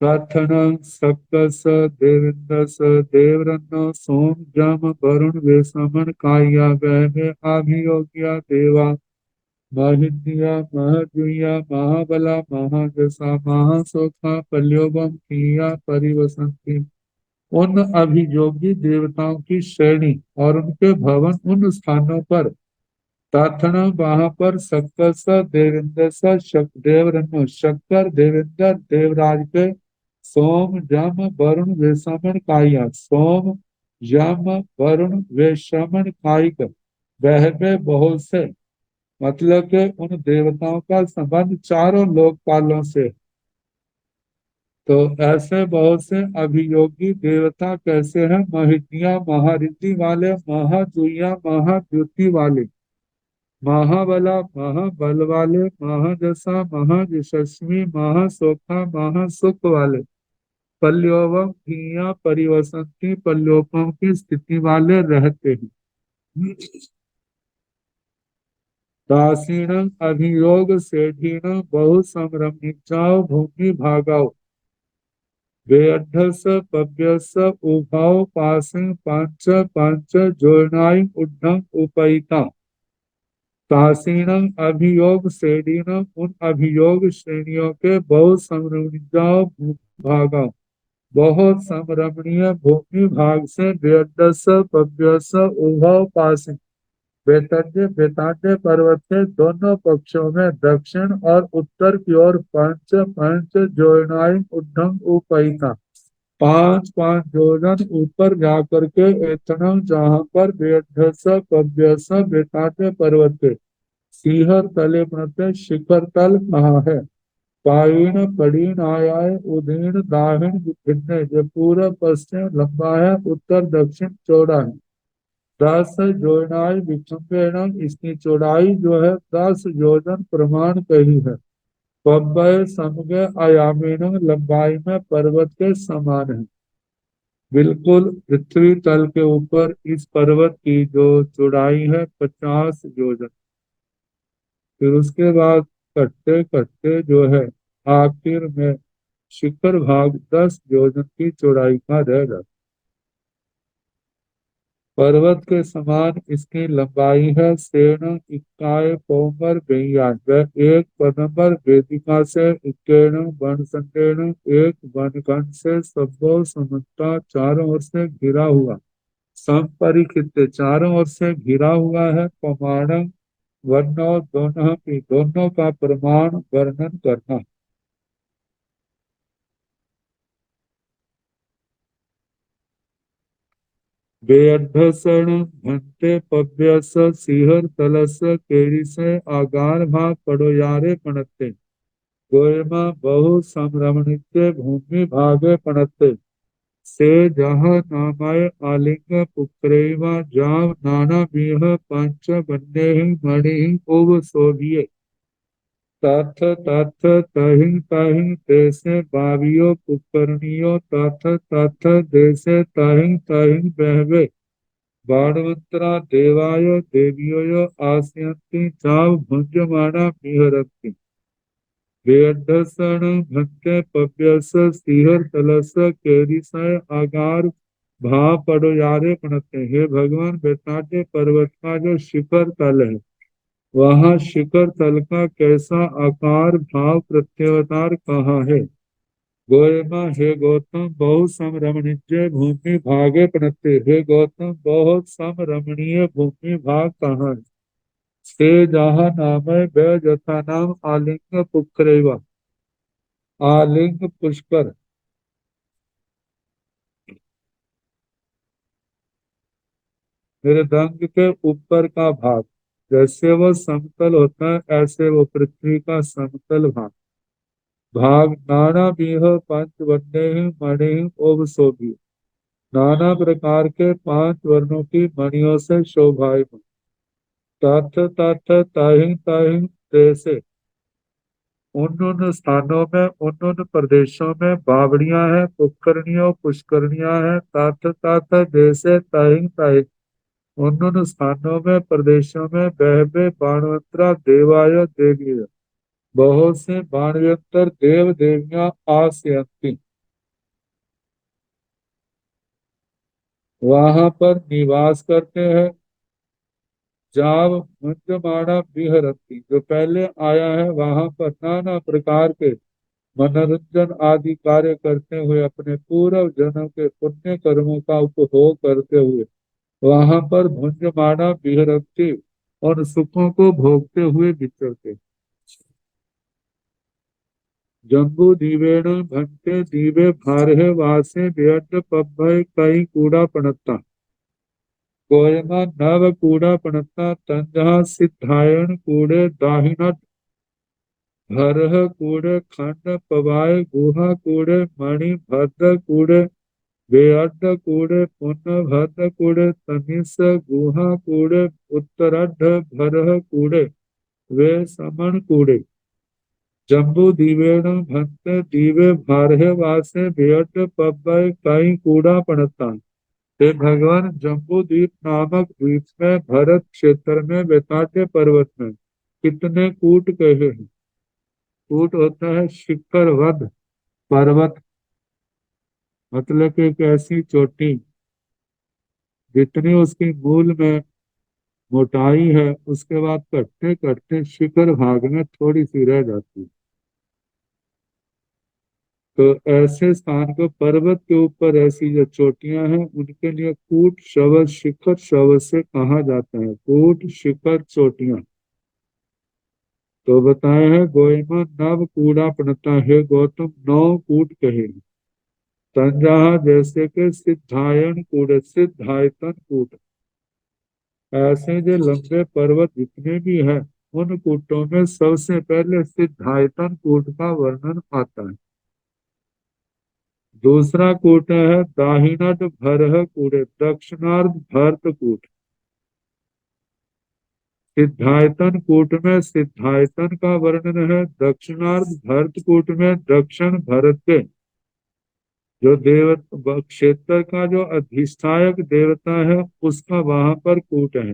कथन सकस देवेंद्रस देवरन्न सोम जम वरुण वेशमन काया वह में अभियोग्या देवा महिन्द्रिया महद्विया महाबला महाजसा महासोखा पल्योबम किया परिवसंति उन अभियोगी देवताओं की श्रेणी और उनके भवन उन स्थानों पर तथन वहां पर सक्कस देवेंद्र देवरन्नो शक्कर देवेंद्र देवराज के सोम जम वरुण वेशमन काया सोम यम वरुण वेशमन कायिक वह में बहुत से मतलब के उन देवताओं का संबंध चारों लोकपालों से। तो ऐसे बहुत से अभियोगी देवता कैसे हैं? महितिया महारिद्धि वाले, महाजुया महाद्युति वाले, महाबला महाबल वाले, महाजसा महायशस्वी, महासोखा महासुख वाले, पल्योवम हिया परिवसंती पल्योपम की स्थिति वाले रहते हैं। दासीण अभियोग सेठीण बहु संरमिजाओ भूमि भागाओ वेअड्ढस पव्यस उभाव पासिं पांच पांच जोड़नाई उड्ढम उपैता तासीनम अभियोग श्रेणीनम उन अभियोग श्रेणियों के बहुत समृद्धाओ भागा बहुत समरमणीय भूमि भाग से वेदस पव्यस उभव पास बेतन्य बेतान्य पर्वत के दोनों पक्षों में दक्षिण और उत्तर की ओर पंच पंच जोड़नाई उद्धम उपैता पांच पांच जोजन ऊपर जाकर के एतनम जहाँ पर वेदस पव्यस बेतान्य पर्वत के शिखर तले प्रत्यय शिखर तल कहाँ है? पायीण पड़ीण आयाय उदीण दाहिण भिन्न जो पूर्व पश्चिम लंबा है, उत्तर दक्षिण चौड़ा है। 10 जोड़नाई विचंबेण इसकी चौड़ाई जो है 10 योजन प्रमाण कही है। पब्बय समगे आयामीण लंबाई में पर्वत के समान है। बिल्कुल पृथ्वी तल के ऊपर इस पर्वत की जो चौड़ाई है 50 योजन। फिर उसके बाद कटते कटते जो है आखिर में शिखर भाग 10 योजन की चौड़ाई का रह जाता। पर्वत के समान इसकी लंबाई है। सेण इक्काय पौमर बेयान वह एक पदम्बर वेदिका से इक्केण वन संडेण एक वनखंड से सब्बो समन्ता चारों ओर से घिरा हुआ संपरिखित चारों ओर से घिरा हुआ है। प्रमाणम वर्णो दोनों का प्रमाण वर्णन करना। बेअड्ढसण भंते पव्यस सिहर तलस केरिस आगार भाग पड़ोयारे पणते गोयमा बहु संरमणित्य भूमि भागे पणते से जहाँ नामय आलिंग पुक्रेवा जाव नाना बीह पंच बन्ने मणि उव शोभिये तथ तथ तहि तहि देसे बावियो पुकरणियो तथ तथ देसे तहि तहि बहवे बाणवंतरा देवाय देवियो आस्यन्ति चाव भुंजमाना मिहरन्ति वेदसन भक्ते पव्यस सिहर तलस केरिसय आगार भा पड़ोयारे पणते। हे भगवान, बेताटे पर्वत का जो शिखर तल है, वहाँ शिखर तल का कैसा आकार भाव प्रत्यवतार कहाँ है। गोयमा, हे गौतम, बहुत समरमणीय भूमि भागे पणते। हे गौतम, बहुत समरमणीय भूमि भाग कहाँ है। से जहाँ नामय व जथा नाम आलिंग पुक्रेवा, आलिंग पुष्कर। मेरे दंग के ऊपर का भाग जैसे वो समतल होता है, ऐसे वो पृथ्वी का समतल भाग भाग नाना बीह पंच वन्य मणि ओव शोभी, नाना प्रकार के 5 वर्णों की मणियों से शोभायमान। तथ तथ तहि तहि जैसे उन उन स्थानों में उन उन प्रदेशों में बावड़ियां हैं, पुष्करणियों पुष्करणियां हैं। तथ तथ जैसे तहि तहि उन उन स्थानों में प्रदेशों में बहवे बाणवंतरा देवाय देवी, बहुत से बाणवंतर देव देवियां आस्यन्ति, वहां पर निवास करते हैं। जाव मुंजमाणा विहरती, जो पहले आया है वहां पर नाना प्रकार के मनोरंजन आदि कार्य करते हुए अपने पूर्व जन्म के पुण्य कर्मों का उपभोग करते हुए वहां पर भुंजमाना विहरती और सुखों को भोगते हुए विचरते। जम्बू दीवेण भंटे दीवे भारहे वासे व्यड पभय कई कूड़ा पणता कोयमा नव कूड़ा पणता तंजहा सिद्धायन कूड़े दाहिनट भरह कूड़े खंड पवाय गुहा कूड़े मणि भद्र कूड़े बेअड्ड कूड़े पुण्य भद्र कूड़े तनिस गुहा कूड़े उत्तरढ़ भरह कूड़े वे समण कूड़े जम्बू दीवेण भंते दीवे भारहे वासे बेअड्ड पव्वय कई कूड़ा पणता। हे भगवान, जम्बू द्वीप नामक द्वीप में भरत क्षेत्र में बेताटे पर्वत में कितने कूट कहे हैं। कूट होता है शिखर वध पर्वत, मतलब कि एक ऐसी चोटी जितनी उसकी मूल में मोटाई है, उसके बाद कटते कटते शिखर भाग में थोड़ी सी रह जाती है। तो ऐसे स्थान को पर्वत के ऊपर ऐसी जो चोटियां हैं उनके लिए कूट शवज शिखर शवज से कहा जाता है। कूट शिखर चोटियां। तो बताए हैं गोयमा नव कूड़ा पणता है, गौतम 9 कूट कहे। तंजहा जैसे के सिद्धायन कूट सिद्धायतन कूट, ऐसे जो लंबे पर्वत जितने भी हैं उन कूटों में सबसे पहले सिद्धायतन कूट का वर्णन आता है। दूसरा कूट है दाहिनट भरह कूड़े दक्षिणार्ध भरत कूट। सिद्धायतन कूट में सिद्धायतन का वर्णन है। दक्षिणार्ध भरत कूट में दक्षिण भरत के जो देव क्षेत्र का जो अधिष्ठायक देवता है उसका वहां पर कूट है।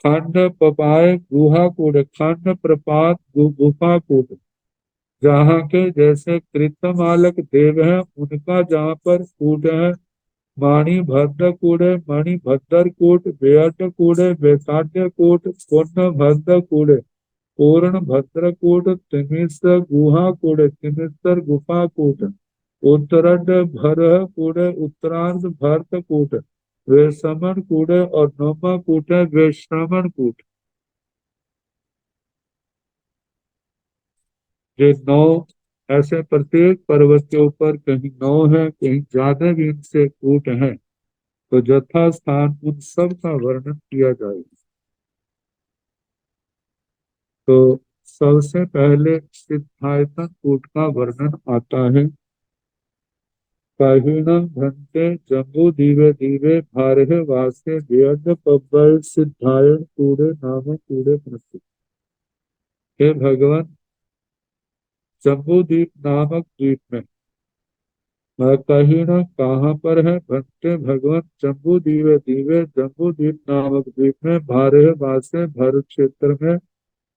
खंड पपाय गुहा कूट खंड प्रपात गुफा कूट, जहाँ के जैसे कृतमालक देव है उनका जहाँ पर कूट है। माणी भद्र कूड़े मणि भद्र कूट बेअट कूड़े बेसाड्य कूट पूर्ण भद्र कूड़े पूर्ण भद्र कूट तिमिस गुहा कूड़े तिमिस्तर गुफा कूट उत्तरड भर कूड़े उत्तरार्ध भरत कूट वे समन कूड़े और नोमा कूटे वे श्रवण कूट। ये 9 ऐसे प्रत्येक पर्वत के ऊपर कहीं 9 है, कहीं ज्यादा भी इनसे कूट है, तो यथा स्थान उन सब का वर्णन किया जाएगा। तो सबसे पहले सिद्धायतन कूट का वर्णन आता है। काहिणं भंते जम्बू दीवे दीवे भारह वासे व्यर्थ पब्बल सिद्धायन कूड़े नाम कूड़े प्रस्तुत। हे भगवान, जम्बू द्वीप नामक द्वीप में कहिणं कहाँ पर है? भंते भगवान जम्बू दीवे दीवे जम्बू द्वीप नामक द्वीप में भारह वासे भर क्षेत्र में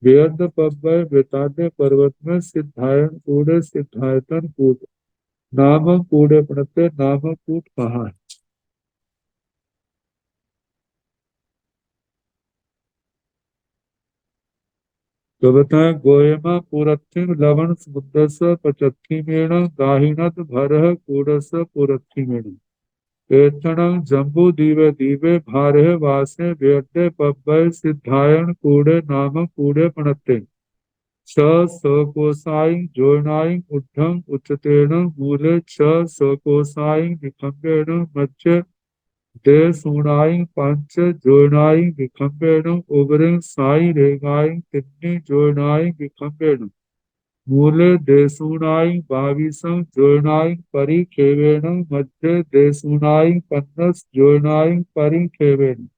व्यर्थ पब्बल बेताद्य पर्वत में सिद्धायन कूड़े सिद्धायतन कूट नाम कूड़े प्रणते नाम कूट कहाँ है? तो बताएं, गोयमा पुरथिम लवण समुद्रस पचत्थिमेण गाहिनत भरह कूड़स पुरथिमेण एथणं जम्बू दीवे दीवे भारह वासे व्यर्थे पब्बय सिद्धायन कूड़े नाम कूड़े पणते छ सकोसाई जोनाई उद्धं उच्चतेन मूले छ सकोसाई निखंबेन मध्य देसूणाई पंच जोनाई विखंबेन उबरिं साई रेगाई तिन्नी जोनाई विखंबेन मूले देसूणाई बाविसं जोनाई परिखेवेन मध्य देसूणाई पन्नस जोनाई परिखेवेन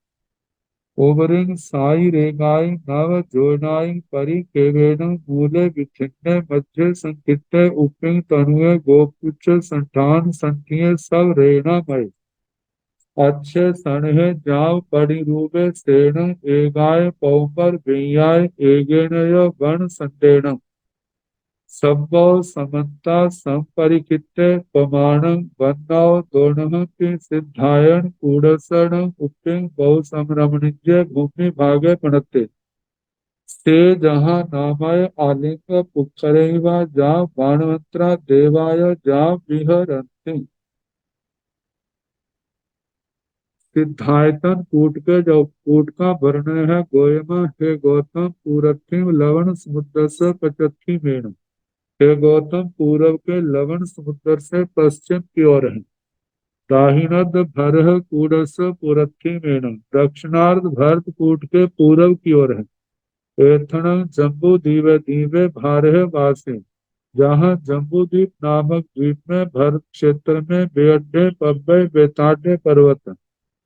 उबरिं साई रेगाई नव जोनाई परिखेवेन मूले विखिन्ने मध्य संकित्ते उपिं तनुए गोपुच्छ संठान संठिये सब रेणामय अच्छे सणहे जाव पड़ी रूबे सेण एगाय पौपर बेयाय एगेनय गण संडेणम सब्बो समन्ता संपरिकित्ते पमाणं वन्नौ दोनः के सिद्धायन कूड़सण उपिं बहु संरमणिज्य भूमि भागे पणते से जहाँ नामय आलिंग पुक्करैवा जा बाणवंत्रा देवाय जा विहरन्ति। सिद्धायतन कूट के जो कूट का वर्णन है, गोयमा हे गौतम पूरथिम लवण समुद्र से पचत्थी मेण। हे गौतम, पूरब के लवण समुद्र से पश्चिम की ओर है। दाहिनद भरह कूडस पुरथी मेण, दक्षिणार्ध भरत कूट के पूरब की ओर है। एथण जम्बू दीवे दीवे भारह वासे, जहाँ जम्बू द्वीप नामक द्वीप में भरत क्षेत्र में बेअड्डे पब्बे बेताड्य पर्वत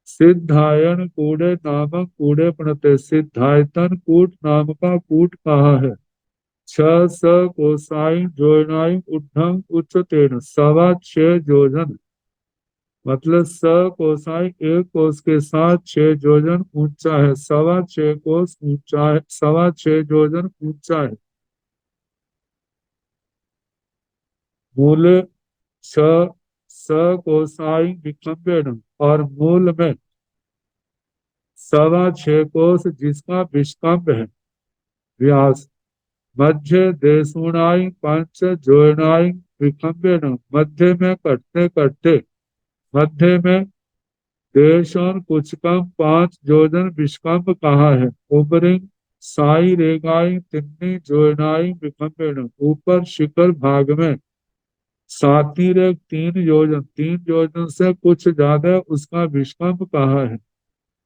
सिद्धायन कूड़े नामक कूड़े प्रणते सिद्धायतन कूट नाम का कूट कहाँ है? छ स कोसाई जोनाई उद्धम उच्चतेन, 6.25 योजन, मतलब स कोसाई एक कोस के साथ 6 योजन ऊंचा है। 6.25 कोस ऊंचा है, 6.25 योजन ऊंचा है। मूल छ स कोसाई विखंबेन, और मूल में 6.25 कोस जिसका विष्कंभ है, व्यास। मध्य देशुणाई पंच जोनाई विखंबेन, मध्य में कटते कटते मध्य में देश और कुछ कम 5 योजन विष्कंभ कहाँ है? ऊपरी साई रेगाई तिन्नी जोनाई विखंबेन, ऊपर शिखर भाग में साती रेग 3 योजन, 3 योजन से कुछ ज्यादा उसका विष्कंभ कहाँ है?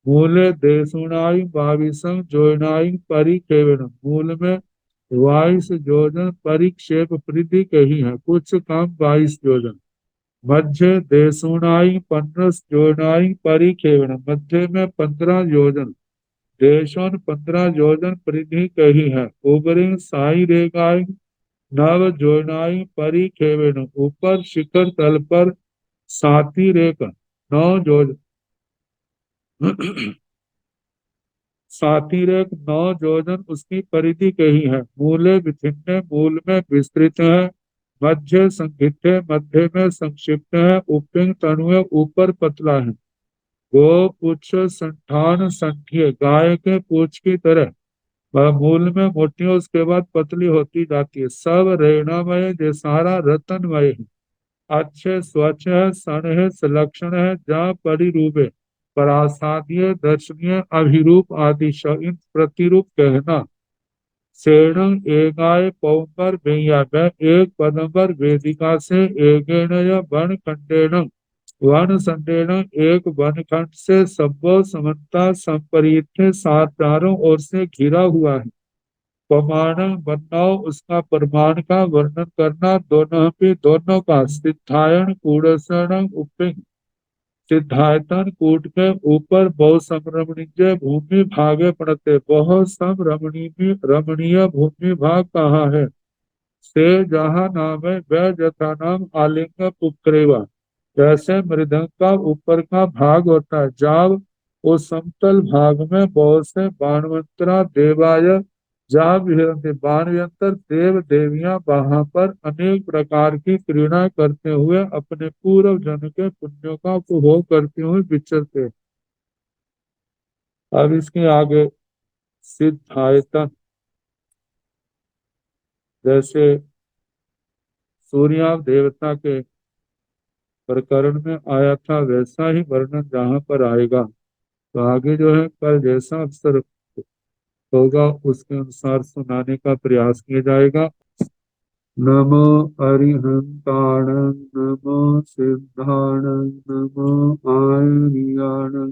मूले देशुणाई बाविसं जोनाई परिखेवेन, मूल में 22 योजन परिक्षेप पृथ्वी कही है, कुछ कम 22 योजन। मध्य देशुणाई 15 जोनाई परिखेवेन, मध्य में 15 योजन, देशों 15 योजन पृथ्वी कही है। ऊपरी साई रेगाई नव जोनाई परिखेवेन, ऊपर शिखर तल पर साती रेखा 9 योजन साथी रेख 9 योजन उसकी परिधि कही है। मूले विभिन्न, मूल में विस्तृत है। मध्य संक्षिप्त, मध्य में संक्षिप्त है। उपिंग तनुए, ऊपर पतला है। गो पुच्छ संठान संख्य, गाय के पूछ की तरह वह मूल में मोटी है, उसके बाद पतली होती जाती है। सब रेणामय, जो सारा रतनमय है। अच्छे स्वच्छ है, सन है, सुलक्षण है, जहाँ परिरूपे प्रासादीय दर्शनीय अभिरूप आदि इन प्रतिरूप कहना। सेणं एगाय पौंबर बेया एक पदंबर वेदिका से एगेणय वन खंडेन वन संडेन एक वन खंड से सब्बो समन्ता संपरीत सात चारों ओर से घिरा हुआ है। प्रमाण बनाओ उसका प्रमाण का वर्णन करना दोनों पे दोनों का सिद्धायन कूड़सण उपिंग सिद्धायतन कूट के ऊपर बहु संरमणीय भूमि भागे पड़ते बहु रमणीय भूमि भाग कहाँ है से जहाँ नाम है वह जथा नाम आलिंग पुक्रेवा। जैसे मृदंग का ऊपर का भाग होता है जब उस समतल भाग में बहुत से बाणवंतरा देवाय जा विहरते बाणवंतर देव देवियां वहां पर अनेक प्रकार की क्रीड़ा करते हुए अपने पूर्व जन्म के पुण्यों का उपभोग करते हुए विचरते। अब इसके आगे सिद्धायतन जैसे सूर्य देवता के प्रकरण में आया था वैसा ही वर्णन जहाँ पर आएगा तो आगे जो है कल जैसा अवसर होगा उसके अनुसार सुनाने का प्रयास किया जाएगा। नमो अरिहंताणं नमो सिद्धाणं नमो आयर्याणं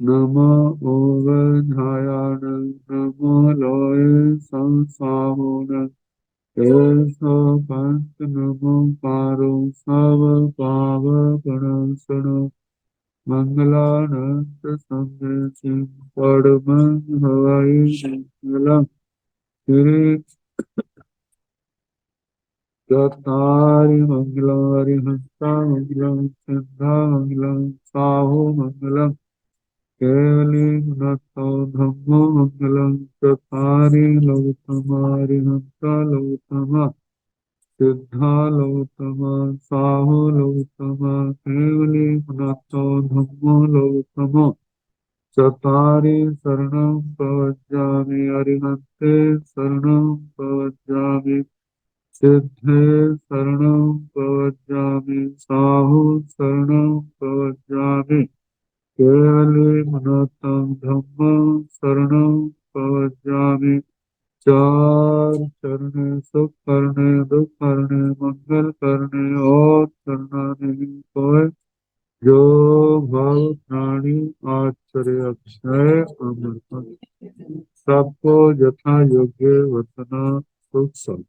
नमो ओवधायाणं नमो लोये संसाहोणं एषो पंच नमो पारो सव पावपणसणो मंगलानंद संदेशिं परमं हवै मंगलम् श्री चत्वारि मंगलम् हरिहंसा मंगलम् सिद्धा मंगलम् साहो मंगलम् केवली नतो धम्मो मंगलम् चत्वारि लौतमा हरिहंसा लौतमा सिद्धा लौतमा साहो लौतमा केवली नतो धम्मो लौतमो चत्वारि शरणं प्रवज्जामि अरिहन्ते शरणं प्रवज्जामि सिद्धे शरणं प्रवज्जामि साहु शरणं प्रवज्जामि केवले मनोत्तम धम्मं शरणं प्रवज्जामि चार चरणे सुख करने दुख करने मंगल करने और करना नहीं कोई जो भाव प्राणी आश्चर्य अक्षय अमर सबको यथा योग्य वतना सुख सब